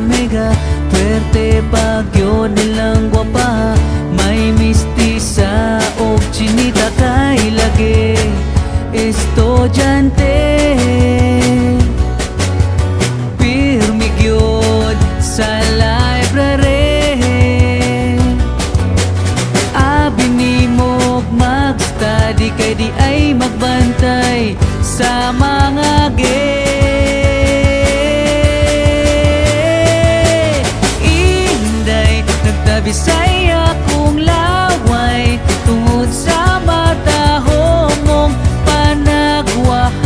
mega Puerte pagyo nilang gwapa May mistisa o chinita kay lagi Estudyante Pirmi gyud sa library Abi nimo mag-study kay di ay magbantay sa mga gay Inday nagtabisay akong laway tungod sa matahong mong panagwahay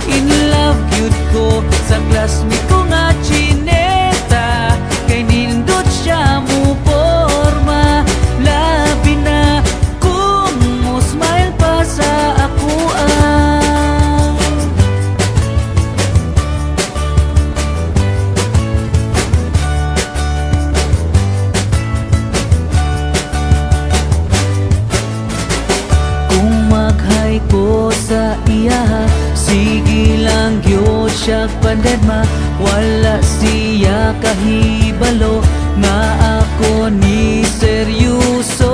In love yun ko sa classmate ko nga chineta kay nindot siya mo porma labi na kung mo smile pa sa ako Kung mag-hi ko sa iya sige lang gyud siya pandedma wala siya kahibalo nga ako ni seryoso